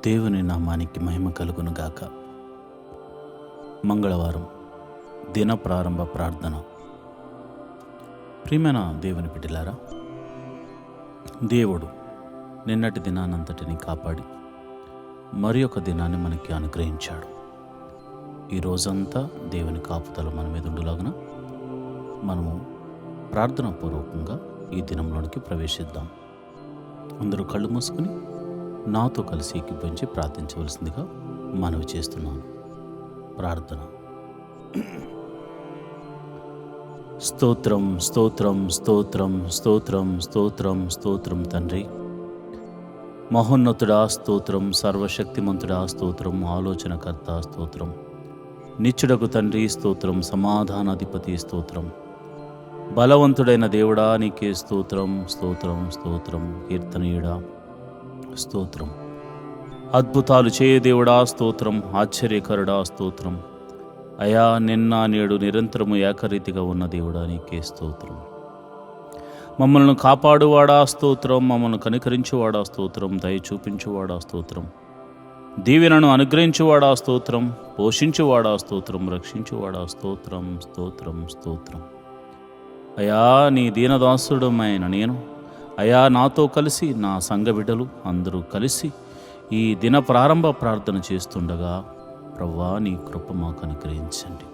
దేవుని నామానికి మహిమ కలుగును గాక. మంగళవారం దిన ప్రారంభ ప్రార్థన. ప్రియమైన దేవుని బిడ్డలారా, దేవుడు నిన్నటి దినానంతటిని కాపాడి మరి ఒక దినాన్ని మనకి అనుగ్రహించాడు. ఈ రోజంతా దేవుని కాపుదల మన మీద ఉండులాగున మనము ప్రార్థనా పూర్వకంగా ఈ దినంలోనికి ప్రవేశిద్దాం. అందరూ కళ్ళు మూసుకుని నాతో కలిసి ఏకీభవించి ప్రార్థించవలసిందిగా మనవి చేస్తున్నాను. ప్రార్థన. స్తోత్రం స్తోత్రం స్తోత్రం స్తోత్రం స్తోత్రం స్తోత్రం తండ్రి, మహోన్నతుడా స్తోత్రం, సర్వశక్తిమంతుడా స్తోత్రం, ఆలోచనకర్త స్తోత్రం, నిత్యుడకు తండ్రి స్తోత్రం, సమాధానాధిపతి స్తోత్రం, బలవంతుడైన దేవుడా నీకే స్తోత్రం స్తోత్రం స్తోత్రం, కీర్తనీయుడా స్తోత్రం, అద్భుతాలు చేయ దేవుడా స్తోత్రం, ఆశ్చర్యకరుడా స్తోత్రం, అయా నిన్న నేడు నిరంతరము ఏకరీతిగా ఉన్న దేవుడా నీకే స్తోత్రం, మమ్మల్ని కాపాడువాడా స్తోత్రం, మమ్మల్ని కనికరించువాడా స్తోత్రం, దయ చూపించువాడా స్తోత్రం, దీవెనను అనుగ్రహించువాడా స్తోత్రం, పోషించువాడా స్తోత్రం, రక్షించువాడా స్తోత్రం స్తోత్రం స్తోత్రం. అయా నీ దీనదాసుడమైన నేను, అయా నాతో కలిసి నా సంఘ బిడ్డలు అందరూ కలిసి ఈ దిన ప్రారంభ ప్రార్థన చేస్తుండగా ప్రభువా నీ కృప మాకు అనుగ్రహించండి,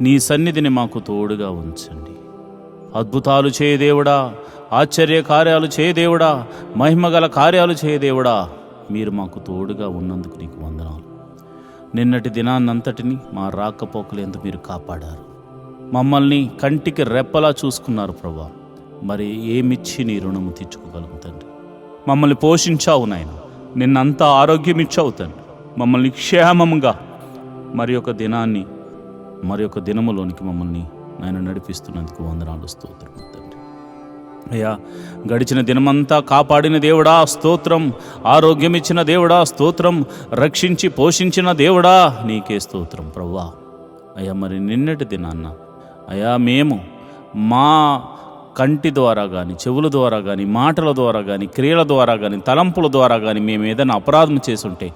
నీ సన్నిధిని మాకు తోడుగా ఉంచండి. అద్భుతాలు చేయదేవుడా, ఆశ్చర్య కార్యాలు చేయదేవుడా, మహిమగల కార్యాలు చేయదేవుడా, మీరు మాకు తోడుగా ఉన్నందుకు నీకు వందనాలు. నిన్నటి దినాన్నంతటిని మా రాకపోకలేందుకు మీరు కాపాడారు, మమ్మల్ని కంటికి రెప్పలా చూసుకున్నారు ప్రభువా. మరి ఏమిచ్చి నీ రుణము తీర్చుకోగలము తండ్రి? మమ్మల్ని పోషించావు నాయన, నిన్నంతా ఆరోగ్యం ఇచ్చావు తండ్రి, మమ్మల్ని క్షేమంగా మరి ఒక దినాన్ని మరి ఒక దినములోనికి మమ్మల్ని నాయన నడిపిస్తున్నందుకు వందనాలు స్తోత్రం తండ్రి. అయ్యా గడిచిన దినమంతా కాపాడిన దేవుడా స్తోత్రం, ఆరోగ్యం ఇచ్చిన దేవుడా స్తోత్రం, రక్షించి పోషించిన దేవుడా నీకే స్తోత్రం ప్రభువా. అయ్యా మరి నిన్నటి దినాన్న అయా మేము మా కంటి ద్వారా కానీ, చెవుల ద్వారా కానీ, మాటల ద్వారా కానీ, క్రియల ద్వారా కానీ, తలంపుల ద్వారా కానీ మేము ఏదైనా అపరాధం చేసుంటే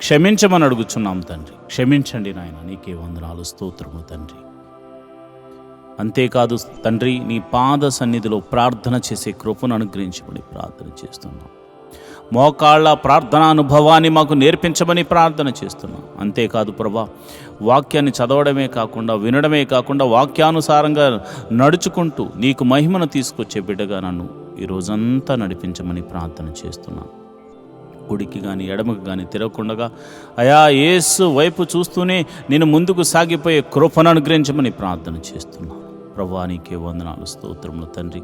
క్షమించమని అడుగుచున్నాం తండ్రి. క్షమించండి నాయన, నీకే వందనాలు స్తోత్రము తండ్రి. అంతేకాదు తండ్రి, నీ పాద సన్నిధిలో ప్రార్థన చేసే కృపను అనుగ్రహించమని ప్రార్థన చేస్తున్నాం. మోకాళ్ళ ప్రార్థనా అనుభవాన్ని మాకు నేర్పించమని ప్రార్థన చేస్తున్నాం. అంతేకాదు ప్రభా, వాక్యాన్ని చదవడమే కాకుండా, వినడమే కాకుండా, వాక్యానుసారంగా నడుచుకుంటూ నీకు మహిమను తీసుకొచ్చే బిడ్డగా నన్ను ఈ రోజంతా నడిపించమని ప్రార్థన చేస్తున్నాను. కుడికి కానీ ఎడమకు కానీ తిరగకుండా అయా యేసు వైపు చూస్తూనే నేను ముందుకు సాగిపోయే కృపను అనుగ్రహించమని ప్రార్థన చేస్తున్నాను. ప్రభువా నీకే వందనాలు స్తోత్రములు తండ్రి.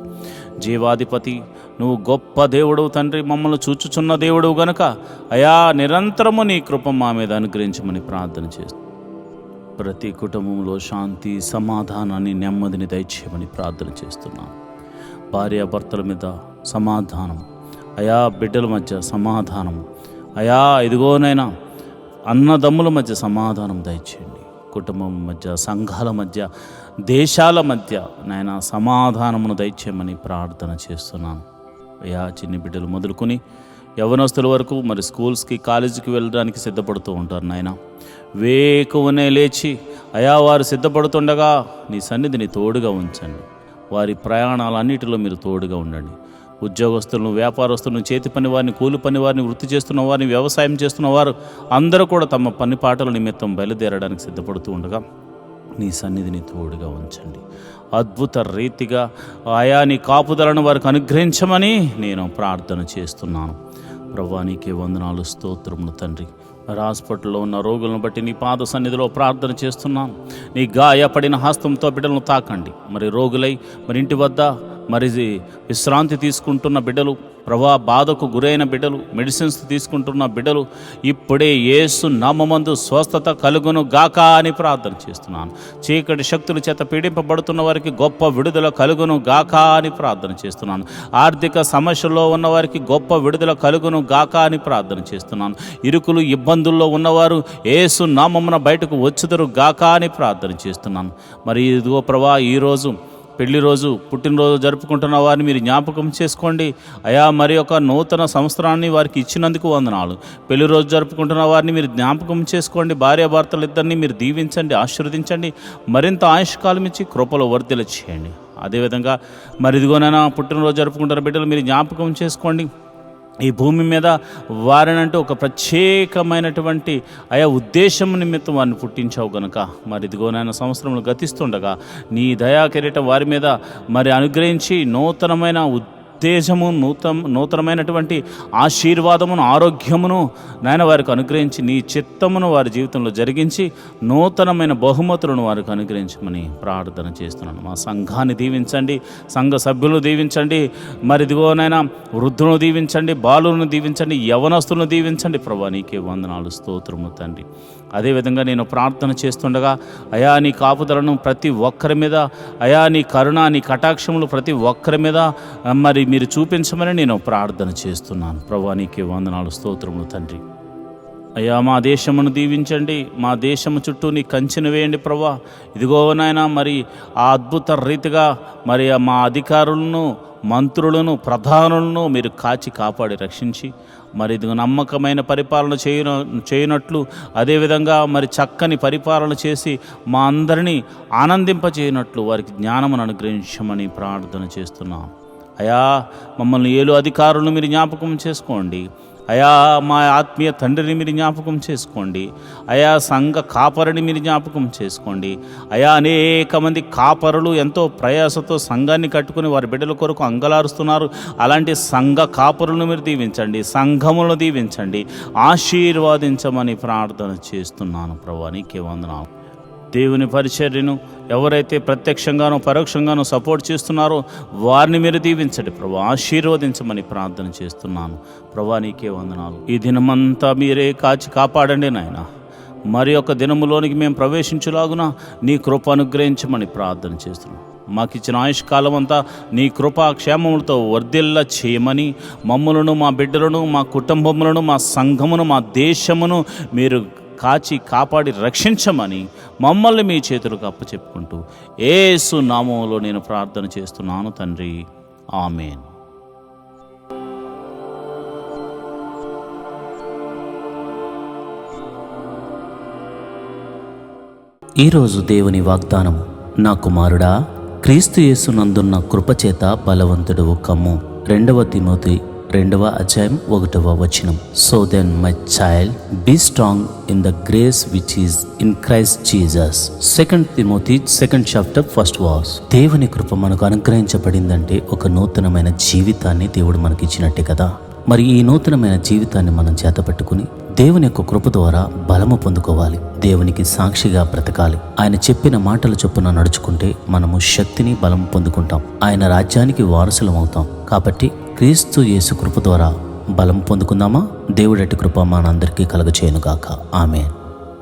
జీవాధిపతి నువ్వు గొప్ప దేవుడు తండ్రి, మమ్మల్ని చూచుచున్న దేవుడు గనుక అయా నిరంతరము నీ కృప మా మీద అనుగ్రహించమని ప్రార్థన చేస్తూ ప్రతి కుటుంబంలో శాంతి, సమాధానాన్ని, నెమ్మదిని దయచేయమని ప్రార్థన చేస్తున్నాను. భార్యాభర్తల మీద సమాధానం, అయా బిడ్డల మధ్య సమాధానం, అయా ఇదిగోనైనా అన్నదమ్ముల మధ్య సమాధానం దయచేయండి. కుటుంబం మధ్య, సంఘాల మధ్య, దేశాల మధ్య నాయన సమాధానమును దయచేయమని ప్రార్థన చేస్తున్నాను. అయా చిన్ని బిడ్డలు మొదలుకొని యవనస్తుల వరకు మరి స్కూల్స్కి, కాలేజీకి వెళ్ళడానికి సిద్ధపడుతూ ఉంటారు నాయన. వేకువనే లేచి అయా వారు సిద్ధపడుతుండగా నీ సన్నిధిని తోడుగా ఉంచండి. వారి ప్రయాణాలన్నిటిలో మీరు తోడుగా ఉండండి. ఉద్యోగస్తులను, వ్యాపారస్తులను, చేతి పని వారిని, కూలి పని వారిని, వృత్తి చేస్తున్న వారిని, వ్యవసాయం చేస్తున్న వారు అందరూ కూడా తమ పని పాటల నిమిత్తం బయలుదేరడానికి సిద్ధపడుతూ ఉండగా నీ సన్నిధిని తోడుగా ఉంచండి. అద్భుత రీతిగా ఆయా నీ కాపుదలను వారికి అనుగ్రహించమని నేను ప్రార్థన చేస్తున్నాను. ప్రభువా నీకే వందనాలు స్తోత్రములు తండ్రి. మరి హాస్పిటల్లో ఉన్న రోగులను బట్టి నీ పాద సన్నిధిలో ప్రార్థన చేస్తున్నాను. నీ గాయపడిన హస్తంతో బిడ్డలను తాకండి. మరి రోగులై మరి ఇంటి వద్ద మరి విశ్రాంతి తీసుకుంటున్న బిడ్డలు, ప్రభా బాధకు గురైన బిడ్డలు, మెడిసిన్స్ తీసుకుంటున్న బిడ్డలు ఇప్పుడే యేసు నామమందు స్వస్థత కలుగును గాక అని ప్రార్థన చేస్తున్నాను. చీకటి శక్తుల చేత పీడింపబడుతున్న వారికి గొప్ప విడుదల కలుగును గాక అని ప్రార్థన చేస్తున్నాను. ఆర్థిక సమస్యల్లో ఉన్న వారికి గొప్ప విడుదల కలుగును గాక అని ప్రార్థన చేస్తున్నాను. ఇరుకులు ఇబ్బందుల్లో ఉన్నవారు యేసు నామమున బయటకు వచ్చుదురు గాక అని ప్రార్థన చేస్తున్నాను. మరి ఇదిగో ప్రభా ఈరోజు పెళ్లి రోజు పుట్టినరోజు జరుపుకుంటున్న వారిని మీరు జ్ఞాపకం చేసుకోండి అయా. మరి ఒక నూతన సంవత్సరాన్ని వారికి ఇచ్చినందుకు వందనాలు. పెళ్లి రోజు జరుపుకుంటున్న వారిని మీరు జ్ఞాపకం చేసుకోండి. భార్యాభర్తలు ఇద్దరిని మీరు దీవించండి, ఆశీర్వదించండి, మరింత ఆయుష్కాలం ఇచ్చి కృపలో వర్ధిల్ల చేయండి. అదేవిధంగా మరి ఇదిగోనైనా పుట్టినరోజు జరుపుకుంటున్న బిడ్డలు మీరు జ్ఞాపకం చేసుకోండి. ఈ భూమి మీద వారినంటూ ఒక ప్రత్యేకమైనటువంటి ఆయా ఉద్దేశం నిమిత్తం వారిని పుట్టించావు గనుక మరి ఇదిగోనైనా సంవత్సరములు గతిస్తుండగా నీ దయా కిరీటం వారి మీద మరి అనుగ్రహించి నూతనమైన ఉద్దేశము, నూతనమైనటువంటి ఆశీర్వాదమును, ఆరోగ్యమును నాయన వారికి అనుగ్రహించి నీ చిత్తమును వారి జీవితంలో జరిగించి నూతనమైన బహుమతులను వారికి అనుగ్రహించమని ప్రార్థన చేస్తున్నాను. మా సంఘాన్ని దీవించండి, సంఘ సభ్యులను దీవించండి, మరి ఇదిగోనైనా వృద్ధులను దీవించండి, బాలులను దీవించండి, యవనస్తులను దీవించండి. ప్రభా నీకే వందనాలు, స్తోత్రము తండ్రి. అదేవిధంగా నేను ప్రార్థన చేస్తుండగా అయా నీ కాపుదలను ప్రతి ఒక్కరి మీద, అయా నీ కరుణ, నీ కటాక్షములు ప్రతి ఒక్కరి మీద మరి మీరు చూపించమని నేను ప్రార్థన చేస్తున్నాను. ప్రభా నీకే వందనాలు, స్తోత్రములు తండ్రి. అయ్యా మా దేశమును దీవించండి, మా దేశము చుట్టూ నీ కంచెను వేయండి ప్రభా. ఇదిగో నాయన మరి ఆ అద్భుత రీతిగా మరి మా అధికారులను, మంత్రులను, ప్రధానులను మీరు కాచి కాపాడి రక్షించి మరి ఇది నమ్మకమైన పరిపాలన చేయనట్లు, అదేవిధంగా మరి చక్కని పరిపాలన చేసి మా అందరినీ ఆనందింపచేయనట్లు వారికి జ్ఞానమును అనుగ్రహించమని ప్రార్థన చేస్తున్నాం. అయా మమ్మల్ని ఏలు అధికారులను మీరు జ్ఞాపకం చేసుకోండి. అయా మా ఆత్మీయ తండ్రిని మీరు జ్ఞాపకం చేసుకోండి. అయా సంఘ కాపరిని మీరు జ్ఞాపకం చేసుకోండి. అయా అనేక మంది కాపరులు ఎంతో ప్రయాసతో సంఘాన్ని కట్టుకుని వారి బిడ్డల కొరకు అంగలారుస్తున్నారు. అలాంటి సంఘ కాపరులను మీరు దీవించండి, సంఘములను దీవించండి, ఆశీర్వాదించమని ప్రార్థన చేస్తున్నాను. ప్రభువా నీకే వందనాలు. దేవుని పరిచర్యను ఎవరైతే ప్రత్యక్షంగానో పరోక్షంగానో సపోర్ట్ చేస్తున్నారో వారిని మీరు దీవించండి ప్రభు, ఆశీర్వదించమని ప్రార్థన చేస్తున్నాను. ప్రభా నీకే వందనాలు. ఈ దినమంతా మీరే కాచి కాపాడండి నాయన. మరి ఒక దినములోనికి మేము ప్రవేశించులాగున నీ కృప అనుగ్రహించమని ప్రార్థన చేస్తున్నాం. మాకిచ్చిన ఆయుష్కాలం అంతా నీ కృపా క్షేమములతో వర్ధిల్ల చేయమని మమ్మలను, మా బిడ్డలను, మా కుటుంబములను, మా సంఘమును, మా దేశమును మీరు కాచి కాపాడి రక్షించమని మమ్మల్ని మీ చేతులకు అప్పచెప్పుకుంటూ యేసు నామములో నేను ప్రార్థన చేస్తున్నాను తండ్రి, ఆమేన్. ఈరోజు దేవుని వాగ్దానం, నా కుమారుడా, క్రీస్తు యేసునందున్న కృపచేత బలవంతుడు కమ్ము. 2 తిమోతి 2వ అధ్యాయం 1వ వచనం. So then my child, be strong in the grace which is in Christ Jesus. 2 Timothy 2nd chapter 1st verse. దేవుని కృప మనకు అనుగ్రహించబడిందంటే ఒక నూతనమైన జీవితాన్ని దేవుడు మనకిచ్చినట్టే కదా. మరి ఈ నూతనమైన జీవితాన్ని మనం చేతపట్టుకుని దేవుని యొక్క కృప ద్వారా బలము పొందుకోవాలి. దేవునికి సాక్షిగా బ్రతకాలి. ఆయన చెప్పిన మాటల చొప్పున నడుచుకుంటే మనము శక్తిని, బలం పొందుకుంటాం. ఆయన రాజ్యానికి వారసులం అవుతాం. కాబట్టి క్రీస్తు యేసు కృప ద్వారా బలం పొందుకుందామా? దేవుడటి కృప మనందరికీ కలుగచేయునుగాక. ఆమేన్.